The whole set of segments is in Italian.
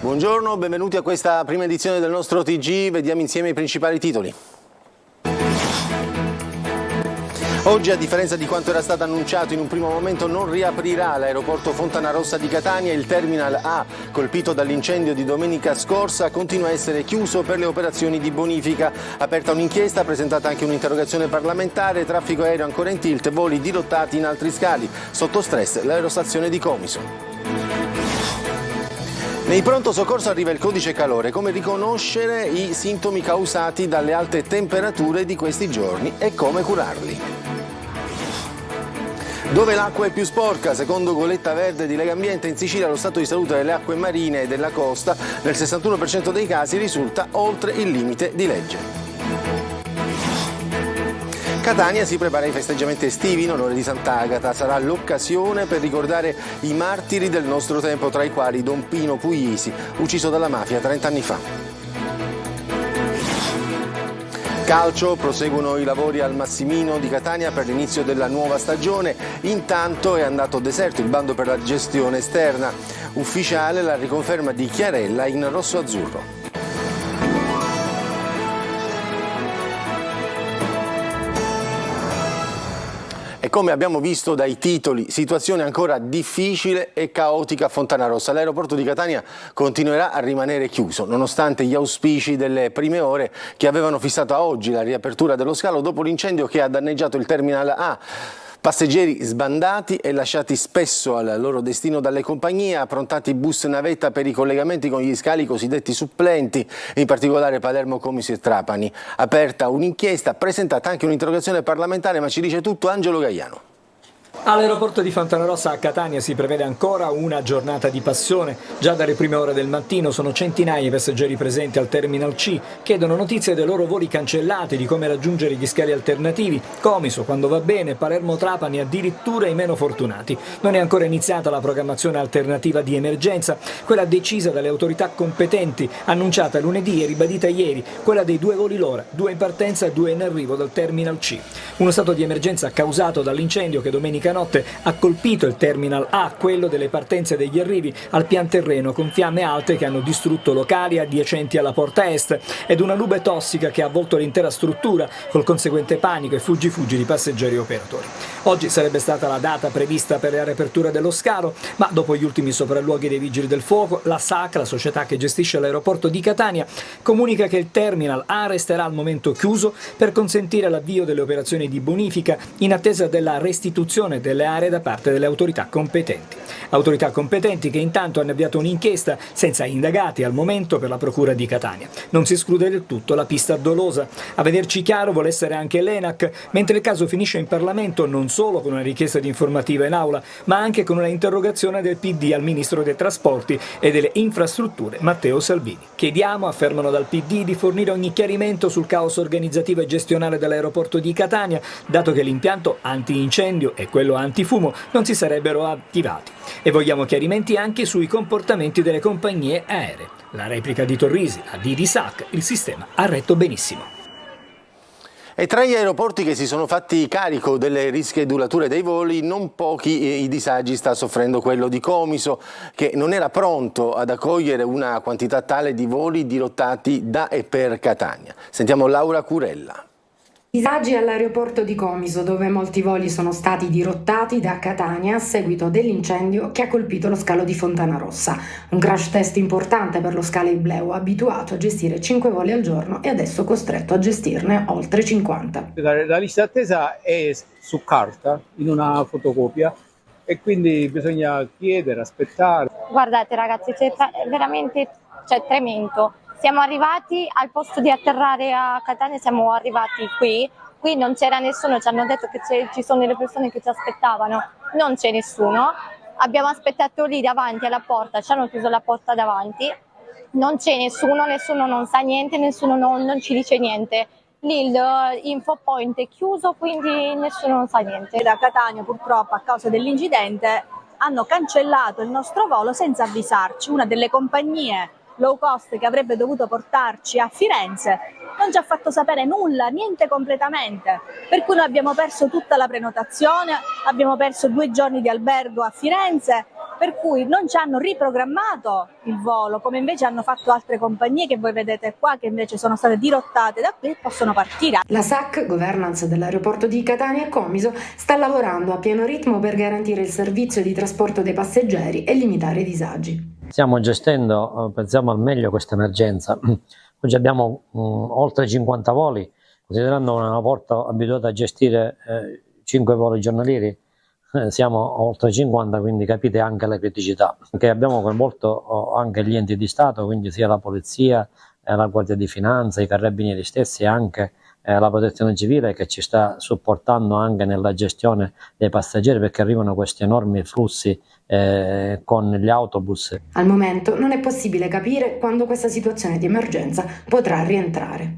Buongiorno, benvenuti a questa prima edizione del nostro TG, vediamo insieme i principali titoli. Oggi, a differenza di quanto era stato annunciato in un primo momento, non riaprirà l'aeroporto Fontanarossa di Catania. Il Terminal A, colpito dall'incendio di domenica scorsa, continua a essere chiuso per le operazioni di bonifica. Aperta un'inchiesta, presentata anche un'interrogazione parlamentare, traffico aereo ancora in tilt, voli dirottati in altri scali. Sotto stress l'aerostazione di Comiso. Nei pronto soccorso arriva il codice calore, come riconoscere i sintomi causati dalle alte temperature di questi giorni e come curarli. Dove l'acqua è più sporca? Secondo Goletta Verde di Legambiente, in Sicilia lo stato di salute delle acque marine e della costa nel 61% dei casi risulta oltre il limite di legge. Catania si prepara ai festeggiamenti estivi in onore di Sant'Agata. Sarà l'occasione per ricordare i martiri del nostro tempo, tra i quali Don Pino Puglisi, ucciso dalla mafia 30 anni fa. Calcio, proseguono i lavori al Massimino di Catania per l'inizio della nuova stagione. Intanto è andato deserto il bando per la gestione esterna. Ufficiale la riconferma di Chiarella in rosso-azzurro. E come abbiamo visto dai titoli, situazione ancora difficile e caotica a Fontanarossa. L'aeroporto di Catania continuerà a rimanere chiuso, nonostante gli auspici delle prime ore che avevano fissato a oggi la riapertura dello scalo dopo l'incendio che ha danneggiato il Terminal A. Passeggeri sbandati e lasciati spesso al loro destino dalle compagnie, approntati bus navetta per i collegamenti con gli scali cosiddetti supplenti, in particolare Palermo, Comiso e Trapani. Aperta un'inchiesta, presentata anche un'interrogazione parlamentare, ma ci dice tutto Angelo Gaiano. All'aeroporto di Fontanarossa a Catania si prevede ancora una giornata di passione. Già dalle prime ore del mattino sono centinaia i passeggeri presenti al Terminal C, chiedono notizie dei loro voli cancellati, di come raggiungere gli scali alternativi, Comiso quando va bene, Palermo Trapani addirittura i meno fortunati. Non è ancora iniziata la programmazione alternativa di emergenza, quella decisa dalle autorità competenti, annunciata lunedì e ribadita ieri, quella dei 2 voli l'ora, 2 in partenza e 2 in arrivo dal Terminal C. Uno stato di emergenza causato dall'incendio che domenica notte ha colpito il Terminal A, quello delle partenze e degli arrivi, al pian terreno, con fiamme alte che hanno distrutto locali adiacenti alla porta est ed una nube tossica che ha avvolto l'intera struttura, col conseguente panico e fuggi di passeggeri e operatori. Oggi sarebbe stata la data prevista per la riapertura dello scalo, ma dopo gli ultimi sopralluoghi dei Vigili del Fuoco, la SAC, la società che gestisce l'aeroporto di Catania, comunica che il Terminal A resterà al momento chiuso per consentire l'avvio delle operazioni di bonifica in attesa della restituzione delle aree da parte delle autorità competenti. Autorità competenti che intanto hanno avviato un'inchiesta senza indagati al momento per la procura di Catania. Non si esclude del tutto la pista dolosa. A vederci chiaro vuole essere anche l'ENAC, mentre il caso finisce in Parlamento non solo con una richiesta di informativa in aula, ma anche con una interrogazione del PD al Ministro dei Trasporti e delle Infrastrutture Matteo Salvini. Chiediamo, affermano dal PD, di fornire ogni chiarimento sul caos organizzativo e gestionale dell'aeroporto di Catania, dato che l'impianto antincendio e quello antifumo non si sarebbero attivati. E vogliamo chiarimenti anche sui comportamenti delle compagnie aeree. La replica di Torrisi, la di SAC, il sistema ha retto benissimo. E tra gli aeroporti che si sono fatti carico delle rischedulature dei voli, non pochi i disagi sta soffrendo quello di Comiso, che non era pronto ad accogliere una quantità tale di voli dirottati da e per Catania. Sentiamo Laura Curella. Disagi all'aeroporto di Comiso, dove molti voli sono stati dirottati da Catania a seguito dell'incendio che ha colpito lo scalo di Fontanarossa. Un crash test importante per lo scalo Ibleo, abituato a gestire 5 voli al giorno e adesso costretto a gestirne oltre 50. La lista d'attesa è su carta, in una fotocopia, e quindi bisogna chiedere, aspettare. Guardate ragazzi, è veramente tremendo. Siamo arrivati al posto di atterrare a Catania, siamo arrivati qui non c'era nessuno, ci hanno detto che ci sono delle persone che ci aspettavano, non c'è nessuno, abbiamo aspettato lì davanti alla porta, ci hanno chiuso la porta davanti, non c'è nessuno non sa niente, nessuno non ci dice niente. Lì l'info point è chiuso, quindi nessuno non sa niente. Da Catania purtroppo a causa dell'incidente hanno cancellato il nostro volo senza avvisarci. Una delle compagnie low cost che avrebbe dovuto portarci a Firenze non ci ha fatto sapere nulla, niente completamente, per cui noi abbiamo perso tutta la prenotazione, abbiamo perso 2 giorni di albergo a Firenze, per cui non ci hanno riprogrammato il volo, come invece hanno fatto altre compagnie che voi vedete qua, che invece sono state dirottate da qui e possono partire. La SAC, governance dell'aeroporto di Catania e Comiso, sta lavorando a pieno ritmo per garantire il servizio di trasporto dei passeggeri e limitare i disagi. Stiamo gestendo, pensiamo al meglio, questa emergenza. Oggi abbiamo oltre 50 voli, considerando un aeroporto abituato a gestire 5 voli giornalieri. Siamo oltre 50, quindi capite anche le criticità. Che abbiamo coinvolto anche gli enti di Stato, quindi sia la Polizia, la Guardia di Finanza, i Carabinieri stessi e anche la Protezione Civile, che ci sta supportando anche nella gestione dei passeggeri, perché arrivano questi enormi flussi con gli autobus. Al momento non è possibile capire quando questa situazione di emergenza potrà rientrare.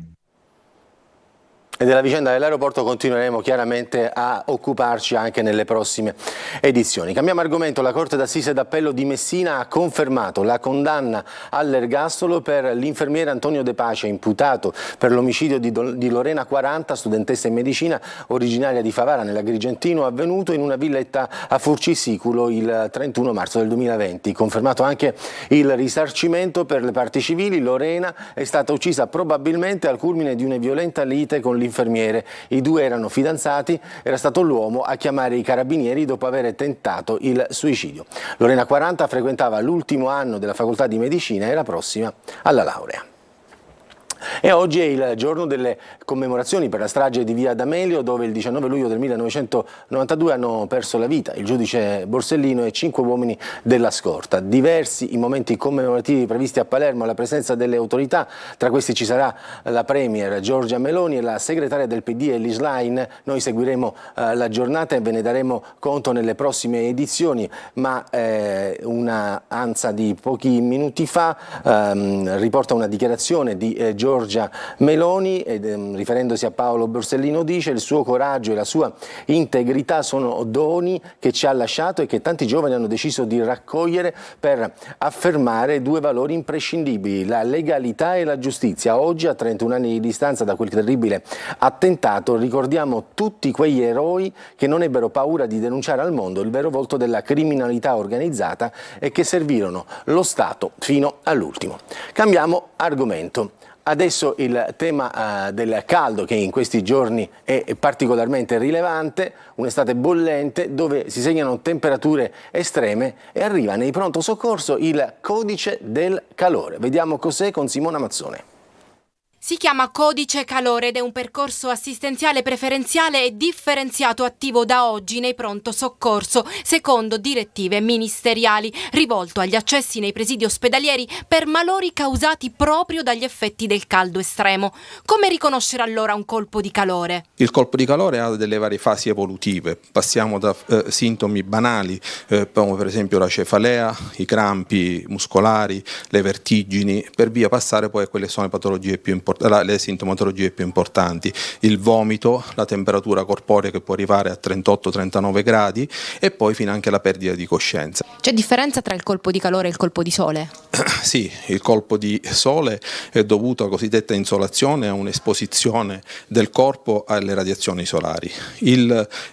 E della vicenda dell'aeroporto continueremo chiaramente a occuparci anche nelle prossime edizioni. Cambiamo argomento. La Corte d'Assise d'Appello di Messina ha confermato la condanna all'ergastolo per l'infermiere Antonio De Pace, imputato per l'omicidio di Lorena 40, studentessa in medicina originaria di Favara nell'Agrigentino, avvenuto in una villetta a Furcisiculo il 31 marzo del 2020. Confermato anche il risarcimento per le parti civili. Lorena è stata uccisa probabilmente al culmine di una violenta lite con l'infermiere. I due erano fidanzati, era stato l'uomo a chiamare i carabinieri dopo aver tentato il suicidio. Lorena 40 frequentava l'ultimo anno della facoltà di medicina e era prossima alla laurea. E oggi è il giorno delle commemorazioni per la strage di Via D'Amelio, dove il 19 luglio del 1992 hanno perso la vita il giudice Borsellino e 5 uomini della scorta. Diversi i momenti commemorativi previsti a Palermo alla presenza delle autorità, tra questi ci sarà la premier Giorgia Meloni e la segretaria del PD Elly Schlein. Noi seguiremo la giornata e ve ne daremo conto nelle prossime edizioni, ma una ANSA di pochi minuti fa riporta una dichiarazione di Giorgia Meloni, riferendosi a Paolo Borsellino, dice: il suo coraggio e la sua integrità sono doni che ci ha lasciato e che tanti giovani hanno deciso di raccogliere per affermare due valori imprescindibili, la legalità e la giustizia. Oggi, a 31 anni di distanza da quel terribile attentato, ricordiamo tutti quegli eroi che non ebbero paura di denunciare al mondo il vero volto della criminalità organizzata e che servirono lo Stato fino all'ultimo. Cambiamo argomento. Adesso il tema del caldo, che in questi giorni è particolarmente rilevante, un'estate bollente dove si segnano temperature estreme e arriva nei pronto soccorso il codice del calore. Vediamo cos'è con Simona Mazzone. Si chiama Codice Calore ed è un percorso assistenziale preferenziale e differenziato attivo da oggi nei pronto soccorso, secondo direttive ministeriali, rivolto agli accessi nei presidi ospedalieri per malori causati proprio dagli effetti del caldo estremo. Come riconoscere allora un colpo di calore? Il colpo di calore ha delle varie fasi evolutive. Passiamo da sintomi banali, come per esempio la cefalea, i crampi muscolari, le vertigini, per via passare poi a quelle sono le patologie più importanti, le sintomatologie più importanti, il vomito, la temperatura corporea che può arrivare a 38-39 gradi e poi fino anche alla perdita di coscienza. C'è differenza tra il colpo di calore e il colpo di sole? Sì, il colpo di sole è dovuto a cosiddetta insolazione, a un'esposizione del corpo alle radiazioni solari.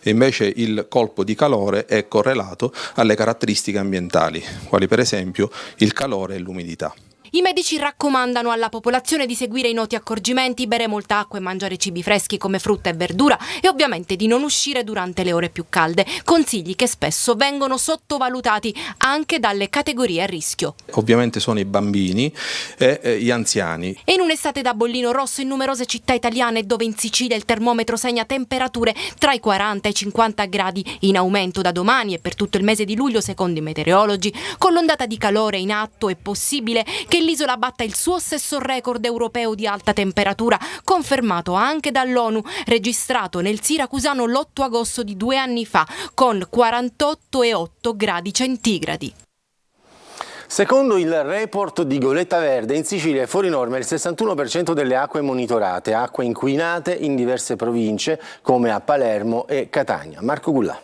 Invece il colpo di calore è correlato alle caratteristiche ambientali, quali per esempio il calore e l'umidità. I medici raccomandano alla popolazione di seguire i noti accorgimenti, bere molta acqua e mangiare cibi freschi come frutta e verdura e ovviamente di non uscire durante le ore più calde, consigli che spesso vengono sottovalutati anche dalle categorie a rischio. Ovviamente sono i bambini e gli anziani. E in un'estate da bollino rosso in numerose città italiane, dove in Sicilia il termometro segna temperature tra i 40 e i 50 gradi, in aumento da domani e per tutto il mese di luglio secondo i meteorologi, con l'ondata di calore in atto è possibile che l'isola batta il suo stesso record europeo di alta temperatura, confermato anche dall'ONU, registrato nel siracusano l'8 agosto di 2 anni fa, con 48,8 gradi centigradi. Secondo il report di Goletta Verde, in Sicilia è fuori norma il 61% delle acque monitorate, acque inquinate in diverse province come a Palermo e Catania. Marco Gullà.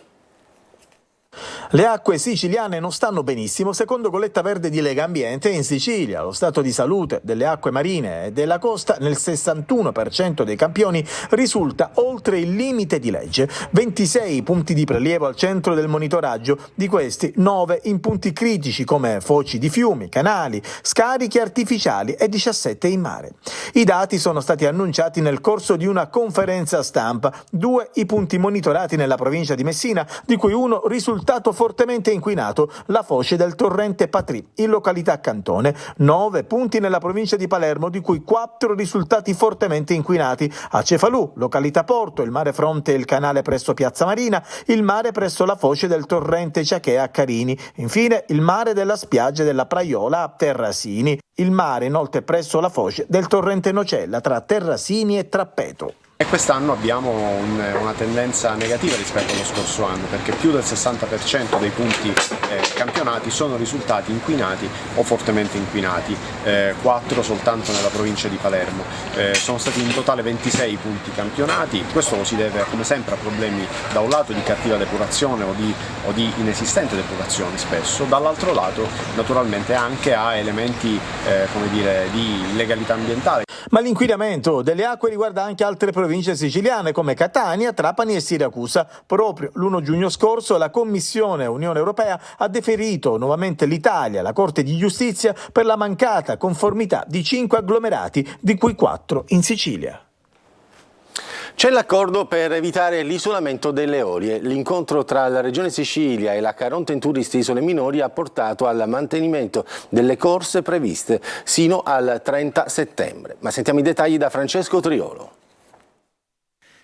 Le acque siciliane non stanno benissimo secondo Colletta Verde di Legambiente in Sicilia. Lo stato di salute delle acque marine e della costa nel 61% dei campioni risulta oltre il limite di legge. 26 punti di prelievo al centro del monitoraggio, di questi 9 in punti critici come foci di fiumi, canali, scarichi artificiali e 17 in mare. I dati sono stati annunciati nel corso di una conferenza stampa. 2 i punti monitorati nella provincia di Messina, di cui uno risultato fortemente inquinato, la foce del torrente Patrì, in località Cantone. 9 punti nella provincia di Palermo, di cui 4 risultati fortemente inquinati. A Cefalù, località Porto, il mare fronte e il canale presso Piazza Marina, il mare presso la foce del torrente Ciachea a Carini, infine il mare della spiaggia della Praiola a Terrasini, il mare inoltre presso la foce del torrente Nocella tra Terrasini e Trappeto. E quest'anno abbiamo una tendenza negativa rispetto allo scorso anno, perché più del 60% dei punti campionati sono risultati inquinati o fortemente inquinati, 4 soltanto nella provincia di Palermo. Sono stati in totale 26 punti campionati. Questo lo si deve come sempre a problemi da un lato di cattiva depurazione o di inesistente depurazione spesso, dall'altro lato naturalmente anche a elementi di illegalità ambientale. Ma l'inquinamento delle acque riguarda anche altre province siciliane come Catania, Trapani e Siracusa. Proprio l'1 giugno scorso la Commissione Unione Europea ha deferito nuovamente l'Italia alla Corte di Giustizia per la mancata conformità di 5 agglomerati, di cui 4 in Sicilia. C'è l'accordo per evitare l'isolamento delle Eolie. L'incontro tra la Regione Sicilia e la Caronte Tourist Isole Minori ha portato al mantenimento delle corse previste sino al 30 settembre. Ma sentiamo i dettagli da Francesco Triolo.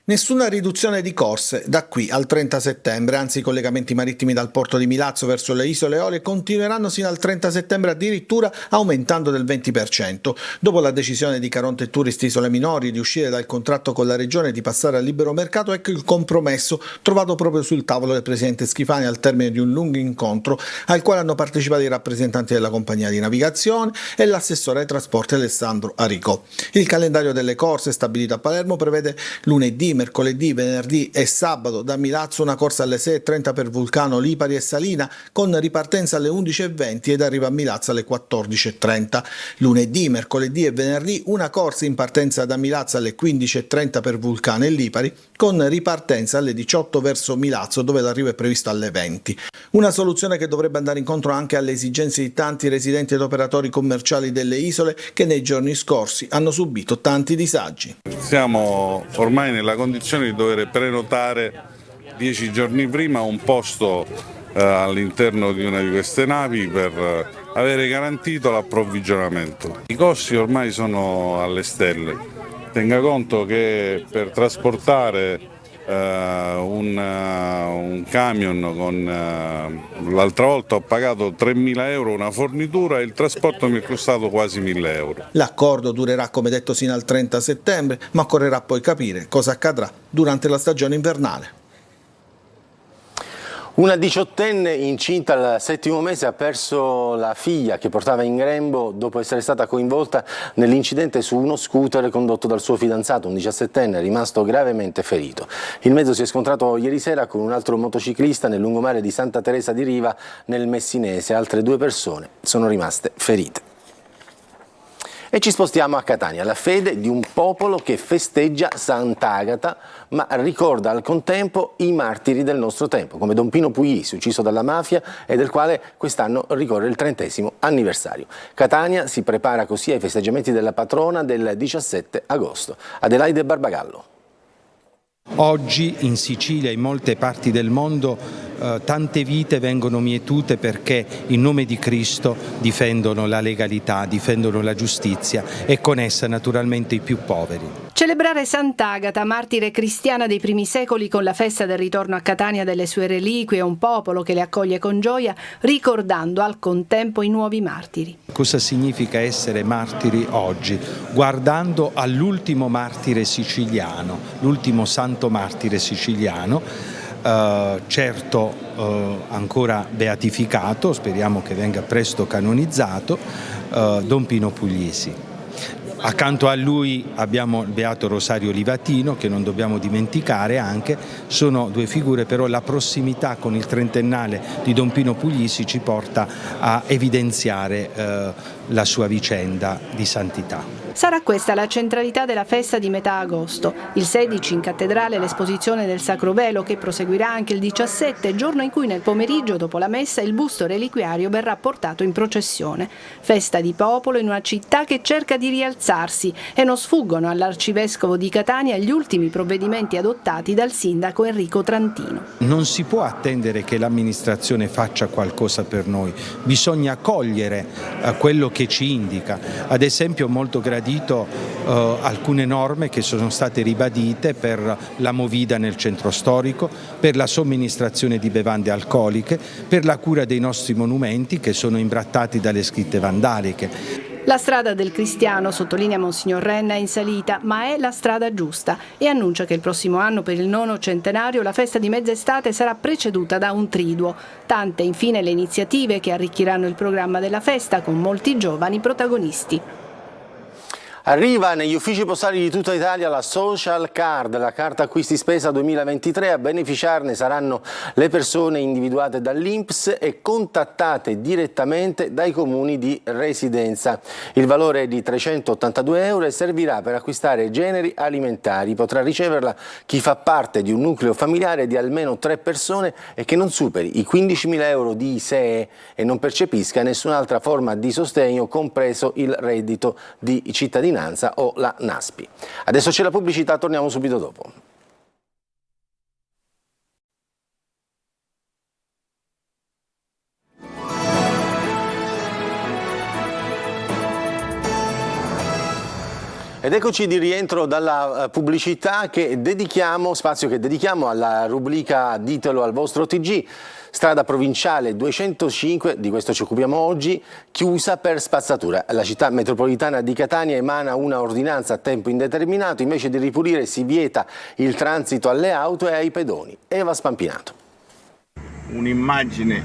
Nessuna riduzione di corse da qui al 30 settembre, anzi i collegamenti marittimi dal porto di Milazzo verso le isole Eolie continueranno sino al 30 settembre addirittura aumentando del 20%. Dopo la decisione di Caronte Tourist Isole Minori di uscire dal contratto con la regione e di passare al libero mercato, ecco il compromesso trovato proprio sul tavolo del presidente Schifani al termine di un lungo incontro al quale hanno partecipato i rappresentanti della compagnia di navigazione e l'assessore ai trasporti Alessandro Arico. Il calendario delle corse stabilito a Palermo prevede lunedì, mercoledì, venerdì e sabato da Milazzo una corsa alle 6:30 per Vulcano, Lipari e Salina con ripartenza alle 11:20 ed arriva a Milazzo alle 14:30. Lunedì, mercoledì e venerdì una corsa in partenza da Milazzo alle 15:30 per Vulcano e Lipari con ripartenza alle 18 verso Milazzo dove l'arrivo è previsto alle 20. Una soluzione che dovrebbe andare incontro anche alle esigenze di tanti residenti ed operatori commerciali delle isole che nei giorni scorsi hanno subito tanti disagi. Siamo ormai nella condizione di dover prenotare 10 giorni prima un posto all'interno di una di queste navi per avere garantito l'approvvigionamento. I costi ormai sono alle stelle. Tenga conto che per trasportare un camion l'altra volta ho pagato 3.000 euro una fornitura e il trasporto mi è costato quasi 1.000 euro. L'accordo durerà come detto sino al 30 settembre, ma occorrerà poi capire cosa accadrà durante la stagione invernale. Una diciottenne incinta al 7° mese ha perso la figlia che portava in grembo dopo essere stata coinvolta nell'incidente su uno scooter condotto dal suo fidanzato, un 17enne rimasto gravemente ferito. Il mezzo si è scontrato ieri sera con un altro motociclista nel lungomare di Santa Teresa di Riva nel Messinese. Altre 2 persone sono rimaste ferite. E ci spostiamo a Catania, la fede di un popolo che festeggia Sant'Agata, ma ricorda al contempo i martiri del nostro tempo, come Don Pino Puglisi, ucciso dalla mafia e del quale quest'anno ricorre il 30° anniversario. Catania si prepara così ai festeggiamenti della patrona del 17 agosto. Adelaide Barbagallo. Oggi in Sicilia e in molte parti del mondo tante vite vengono mietute perché in nome di Cristo difendono la legalità, difendono la giustizia e con essa naturalmente i più poveri. Celebrare Sant'Agata, martire cristiana dei primi secoli, con la festa del ritorno a Catania delle sue reliquie, un popolo che le accoglie con gioia, ricordando al contempo i nuovi martiri. Cosa significa essere martiri oggi? Guardando all'ultimo martire siciliano, l'ultimo santo martire siciliano, certo ancora beatificato, speriamo che venga presto canonizzato, Don Pino Puglisi. Accanto a lui abbiamo il Beato Rosario Livatino, che non dobbiamo dimenticare anche. Sono due figure, però la prossimità con il trentennale di Don Pino Puglisi ci porta a evidenziare la sua vicenda di santità. Sarà questa la centralità della festa di metà agosto. Il 16 in cattedrale l'esposizione del Sacro Velo, che proseguirà anche il 17, giorno in cui nel pomeriggio dopo la messa il busto reliquiario verrà portato in processione. Festa di popolo in una città che cerca di rialzarsi, e non sfuggono all'arcivescovo di Catania gli ultimi provvedimenti adottati dal sindaco Enrico Trantino. Non si può attendere che l'amministrazione faccia qualcosa per noi, bisogna cogliere quello che ci indica. Ad esempio molto gradito alcune norme che sono state ribadite per la movida nel centro storico, per la somministrazione di bevande alcoliche, per la cura dei nostri monumenti che sono imbrattati dalle scritte vandaliche. La strada del Cristiano, sottolinea Monsignor Renna, è in salita, ma è la strada giusta, e annuncia che il prossimo anno, per il 9° centenario, la festa di mezz'estate sarà preceduta da un triduo. Tante infine le iniziative che arricchiranno il programma della festa, con molti giovani protagonisti. Arriva negli uffici postali di tutta Italia la Social Card, la carta acquisti spesa 2023. A beneficiarne saranno le persone individuate dall'INPS e contattate direttamente dai comuni di residenza. Il valore è di 382 euro e servirà per acquistare generi alimentari. Potrà riceverla chi fa parte di un nucleo familiare di almeno 3 persone e che non superi i 15.000 euro di ISEE e non percepisca nessun'altra forma di sostegno, compreso il reddito di cittadinanza o la NASPI. Adesso c'è la pubblicità, torniamo subito dopo. Ed eccoci di rientro dalla pubblicità spazio che dedichiamo alla rubrica Ditelo al vostro TG. Strada provinciale 205, di questo ci occupiamo oggi, chiusa per spazzatura. La città metropolitana di Catania emana una ordinanza a tempo indeterminato, invece di ripulire si vieta il transito alle auto e ai pedoni. Eva Spampinato. Un'immagine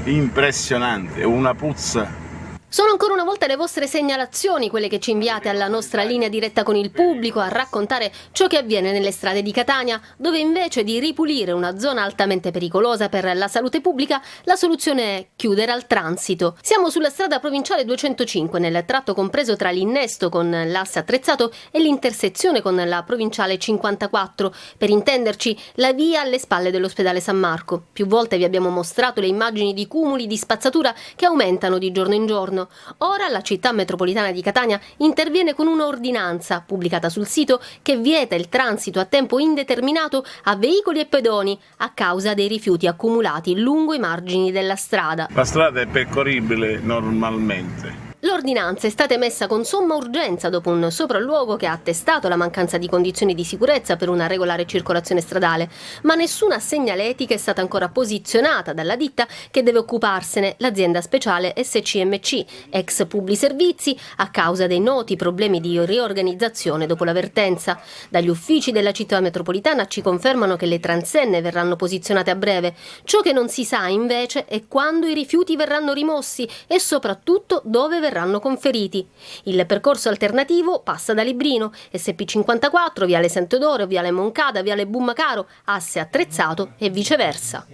impressionante, una puzza. Sono ancora una volta le vostre segnalazioni, quelle che ci inviate alla nostra linea diretta con il pubblico a raccontare ciò che avviene nelle strade di Catania, dove invece di ripulire una zona altamente pericolosa per la salute pubblica, la soluzione è chiudere al transito. Siamo sulla strada provinciale 205, nel tratto compreso tra l'innesto con l'asse attrezzato e l'intersezione con la provinciale 54, per intenderci la via alle spalle dell'ospedale San Marco. Più volte vi abbiamo mostrato le immagini di cumuli di spazzatura che aumentano di giorno in giorno. Ora la città metropolitana di Catania interviene con un'ordinanza pubblicata sul sito che vieta il transito a tempo indeterminato a veicoli e pedoni a causa dei rifiuti accumulati lungo i margini della strada. La strada è percorribile normalmente. L'ordinanza è stata emessa con somma urgenza dopo un sopralluogo che ha attestato la mancanza di condizioni di sicurezza per una regolare circolazione stradale, ma nessuna segnaletica è stata ancora posizionata dalla ditta che deve occuparsene, l'azienda speciale SCMC, ex Publiservizi, a causa dei noti problemi di riorganizzazione dopo la vertenza. Dagli uffici della città metropolitana ci confermano che le transenne verranno posizionate a breve. Ciò che non si sa invece è quando i rifiuti verranno rimossi e soprattutto dove verranno conferiti. Il percorso alternativo passa da Librino, SP54, Viale Sant'Eudoro, Viale Moncada, Viale Bummacaro, asse attrezzato e viceversa.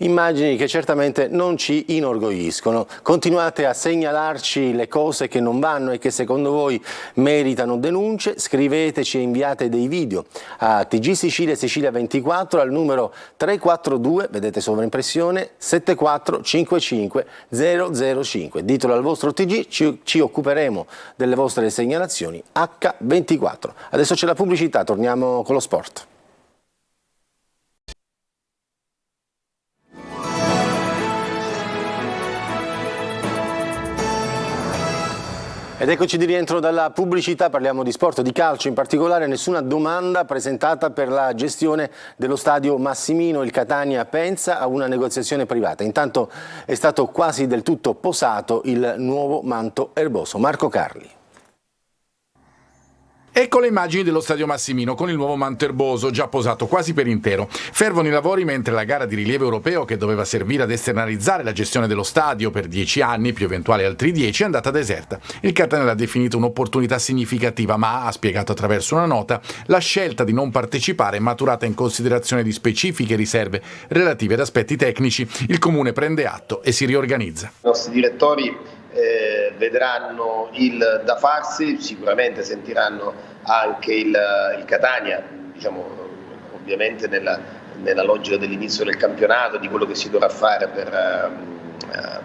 Immagini che certamente non ci inorgogliscono. Continuate a segnalarci le cose che non vanno e che secondo voi meritano denunce. Scriveteci e inviate dei video a TG Sicilia Sicilia 24 al numero 342, vedete sovraimpressione, 7455 005. Ditelo al vostro TG, ci occuperemo delle vostre segnalazioni H24. Adesso c'è la pubblicità, torniamo con lo sport. Ed eccoci di rientro dalla pubblicità, parliamo di sport, di calcio in particolare. Nessuna domanda presentata per la gestione dello stadio Massimino. Il Catania pensa a una negoziazione privata. Intanto è stato quasi del tutto posato il nuovo manto erboso. Marco Carli. Ecco le immagini dello stadio Massimino con il nuovo manterboso già posato quasi per intero. Fervono i lavori mentre la gara di rilievo europeo, che doveva servire ad esternalizzare la gestione dello stadio per 10 anni più eventuali altri 10, è andata deserta. Il Catania l'ha definito un'opportunità significativa, ma ha spiegato attraverso una nota la scelta di non partecipare è maturata in considerazione di specifiche riserve relative ad aspetti tecnici. Il Comune prende atto e si riorganizza. I nostri direttori vedranno il da farsi, sicuramente sentiranno anche il Catania, diciamo, ovviamente nella logica dell'inizio del campionato, di quello che si dovrà fare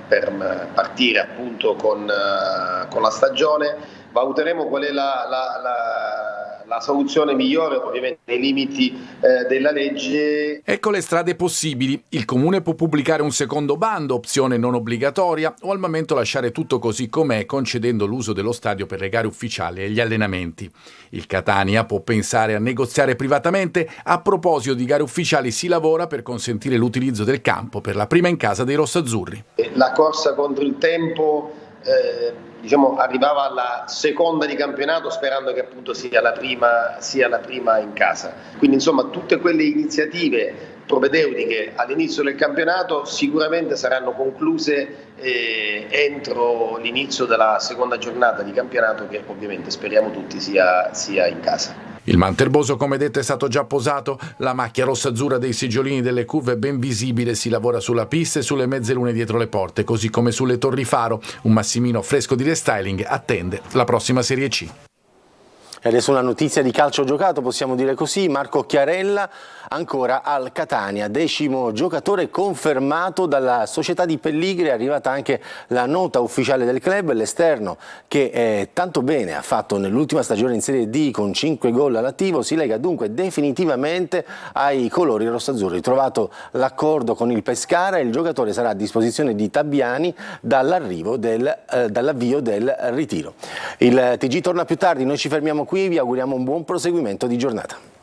per partire appunto con la stagione. Valuteremo qual è la soluzione migliore, ovviamente nei limiti della legge. Ecco le strade possibili. Il Comune può pubblicare un secondo bando, opzione non obbligatoria, o al momento lasciare tutto così com'è, concedendo l'uso dello stadio per le gare ufficiali e gli allenamenti. Il Catania può pensare a negoziare privatamente. A proposito di gare ufficiali, si lavora per consentire l'utilizzo del campo per la prima in casa dei rossazzurri. La corsa contro il tempo arrivava alla seconda di campionato, sperando che appunto sia la prima in casa. Quindi insomma tutte quelle iniziative propedeutiche all'inizio del campionato sicuramente saranno concluse entro l'inizio della seconda giornata di campionato, che ovviamente speriamo tutti sia in casa. Il manterboso, come detto, è stato già posato, la macchia rossa-azzurra dei seggiolini delle curve è ben visibile, si lavora sulla pista e sulle mezzelune dietro le porte, così come sulle torri faro. Un Massimino fresco di restyling attende la prossima Serie C. E adesso una notizia di calcio giocato, possiamo dire così. Marco Chiarella ancora al Catania, 10° giocatore confermato dalla società di Pelligri. È arrivata anche la nota ufficiale del club, l'esterno che tanto bene ha fatto nell'ultima stagione in Serie D con 5 gol all'attivo, si lega dunque definitivamente ai colori rossazzurri. Trovato l'accordo con il Pescara, il giocatore sarà a disposizione di Tabbiani dall'avvio del ritiro. Il TG torna più tardi, noi ci fermiamo qui, vi auguriamo un buon proseguimento di giornata.